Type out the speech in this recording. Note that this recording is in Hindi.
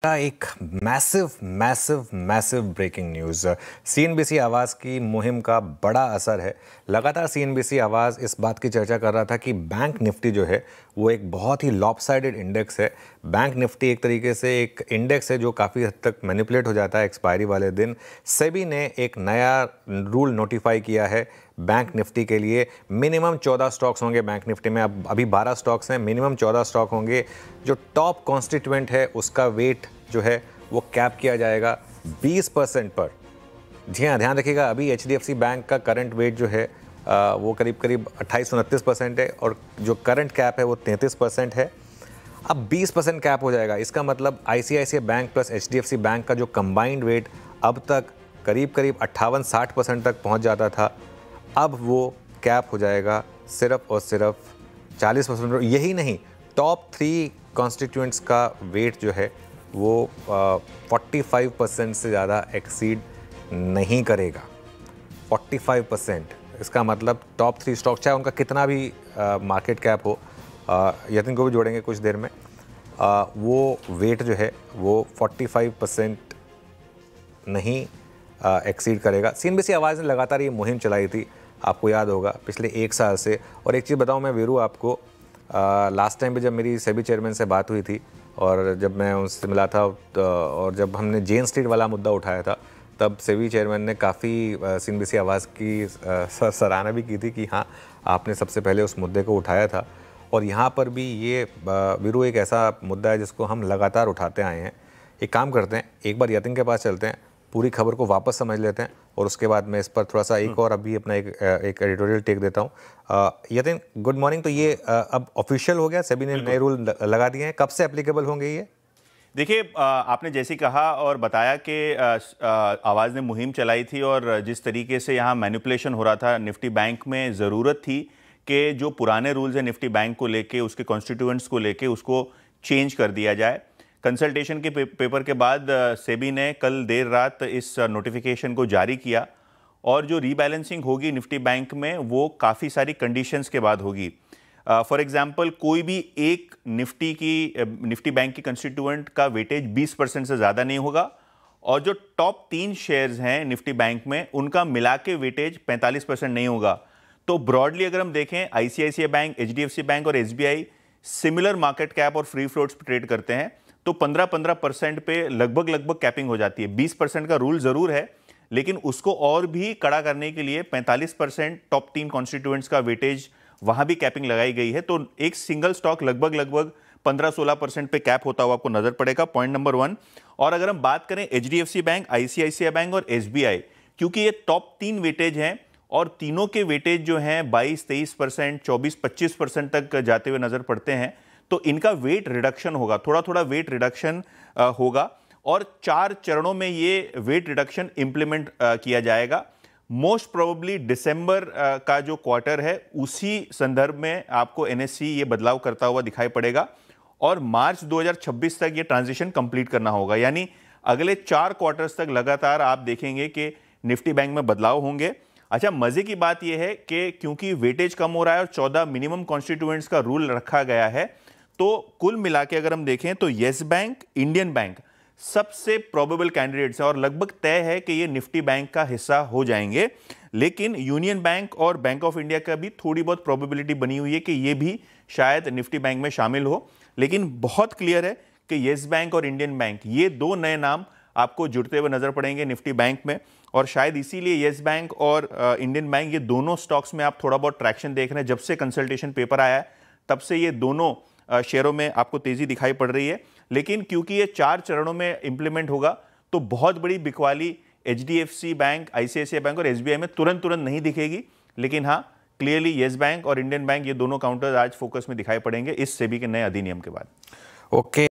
का एक massive massive massive breaking news. CNBC Awaaz की मुहिम का बड़ा असर है। लगातार सीएनबीसी आवाज़ इस बात की चर्चा कर रहा था कि बैंक निफ्टी जो है वो एक बहुत ही लॉपसाइडेड इंडेक्स है। बैंक निफ्टी एक तरीके से एक इंडेक्स है जो काफ़ी हद तक मैनिपुलेट हो जाता है एक्सपायरी वाले दिन। सेबी ने एक नया रूल नोटिफाई किया है बैंक निफ्टी के लिए। मिनिमम 14 स्टॉक्स होंगे बैंक निफ्टी में। अब अभी 12 स्टॉक्स हैं, मिनिमम 14 स्टॉक होंगे। जो टॉप कॉन्स्टिट्यूएंट है उसका वेट जो है वो कैप किया जाएगा 20% पर। जी हाँ, ध्यान रखिएगा, अभी एचडीएफसी बैंक का करंट वेट जो है वो करीब करीब 28-29% है और जो करंट कैप है वो 33% है। अब 20% कैप हो जाएगा। इसका मतलब ICICI bank plus HDFC bank का जो कंबाइंड वेट अब तक करीब करीब 58-60% तक पहुंच जाता था, अब वो कैप हो जाएगा सिर्फ और सिर्फ 40%। यही नहीं, टॉप 3 कॉन्स्टिट्यूएंट्स का वेट जो है वो 45% से ज़्यादा एक्सीड नहीं करेगा। 45%, इसका मतलब टॉप 3 स्टॉक चाहे उनका कितना भी मार्केट कैप हो, यतिन को भी जोड़ेंगे कुछ देर में, वो वेट जो है वो 45% नहीं एक्सीड करेगा। सीएनबीसी आवाज़ ने लगातार ये मुहिम चलाई थी, आपको याद होगा, पिछले 1 साल से। और एक चीज़ बताऊं मैं वीरू आपको, लास्ट टाइम पे जब मेरी सेबी चेयरमैन से बात हुई थी और जब मैं उनसे मिला था और जब हमने जेन स्ट्रीट वाला मुद्दा उठाया था, तब सेबी चेयरमैन ने काफ़ी सीएनबीसी आवाज़ की सराहना भी की थी कि हाँ, आपने सबसे पहले उस मुद्दे को उठाया था। और यहाँ पर भी ये वीरू एक ऐसा मुद्दा है जिसको हम लगातार उठाते आए हैं। एक काम करते हैं, एक बार यतिन के पास चलते हैं, पूरी खबर को वापस समझ लेते हैं और उसके बाद मैं इस पर थोड़ा सा एक और अभी अपना एक एडिटोरियल टेक देता हूँ। Yatin, good morning. तो ये अब ऑफिशियल हो गया, सेबी ने नए रूल लगा दिए हैं, कब से एप्लीकेबल होंगे ये? देखिए, आपने जैसे कहा और बताया कि आवाज़ ने मुहिम चलाई थी और जिस तरीके से यहाँ मैनिपुलेशन हो रहा था निफ्टी बैंक में, ज़रूरत थी कि जो पुराने रूल्स हैं निफ्टी बैंक को लेके, उसके कॉन्स्टिट्यूएंट्स को लेके, उसको चेंज कर दिया जाए। कंसल्टेशन के पेपर के बाद सेबी ने कल देर रात इस नोटिफिकेशन को जारी किया और जो रीबैलेंसिंग होगी निफ्टी बैंक में वो काफ़ी सारी कंडीशंस के बाद होगी। फॉर एग्जांपल, कोई भी एक निफ्टी बैंक की कंस्टिट्यूएंट का वेटेज 20% से ज़्यादा नहीं होगा और जो टॉप 3 शेयर्स हैं निफ्टी बैंक में उनका मिला के वेटेज 45% नहीं होगा। तो ब्रॉडली अगर हम देखें, आईसीआईसीआई बैंक, एचडीएफसी बैंक और एसबीआई सिमिलर मार्केट कैप और फ्री फ्लोट्स पर ट्रेड करते हैं, तो 15% पे लगभग कैपिंग हो जाती है। 20% का रूल जरूर है, लेकिन उसको और भी कड़ा करने के लिए 45% टॉप 3 कॉन्स्टिट्यूएंट्स का वेटेज वहां भी कैपिंग लगाई गई है। तो एक सिंगल स्टॉक लगभग 15-16% पे कैप होता हुआ आपको नजर पड़ेगा, पॉइंट नंबर 1। और अगर हम बात करें एचडीएफसी बैंक, आईसीआईसीआई बैंक और एसबीआई, क्योंकि ये टॉप 3 वेटेज हैं और तीनों के वेटेज जो हैं 22-23%, 24-25% तक जाते हुए नजर पड़ते हैं, तो इनका वेट रिडक्शन होगा, थोड़ा वेट रिडक्शन होगा और 4 चरणों में ये वेट रिडक्शन इंप्लीमेंट किया जाएगा। मोस्ट प्रोबेबली दिसंबर का जो क्वार्टर है उसी संदर्भ में आपको एनएससी ये बदलाव करता हुआ दिखाई पड़ेगा और मार्च 2026 तक ये ट्रांजिशन कंप्लीट करना होगा। यानी अगले 4 क्वार्टर्स तक लगातार आप देखेंगे कि निफ्टी बैंक में बदलाव होंगे। अच्छा, मजे की बात यह है कि क्योंकि वेटेज कम हो रहा है और 14 मिनिमम कॉन्स्टिट्यूएंट्स का रूल रखा गया है, तो कुल मिला के अगर हम देखें तो येस बैंक, इंडियन बैंक सबसे प्रोबेबल कैंडिडेट्स हैं और लगभग तय है कि ये निफ्टी बैंक का हिस्सा हो जाएंगे। लेकिन यूनियन बैंक और बैंक ऑफ इंडिया का भी थोड़ी बहुत प्रोबेबिलिटी बनी हुई है कि ये भी शायद निफ्टी बैंक में शामिल हो। लेकिन बहुत क्लियर है कि येस बैंक और इंडियन बैंक, ये 2 नए नाम आपको जुड़ते हुए नजर पड़ेंगे निफ्टी बैंक में और शायद इसीलिए येस बैंक और इंडियन बैंक, ये दोनों स्टॉक्स में आप थोड़ा बहुत ट्रैक्शन देख रहे हैं। जब से कंसल्टेशन पेपर आया है तब से ये दोनों शेयरों में आपको तेजी दिखाई पड़ रही है। लेकिन क्योंकि ये 4 चरणों में इंप्लीमेंट होगा तो बहुत बड़ी बिकवाली एचडीएफसी बैंक, आईसीआईसीआई बैंक और एसबीआई में तुरंत नहीं दिखेगी। लेकिन हाँ, क्लियरली येस बैंक और इंडियन बैंक, ये दोनों काउंटर्स आज फोकस में दिखाई पड़ेंगे इस सेबी के नए अधिनियम के बाद। ओके।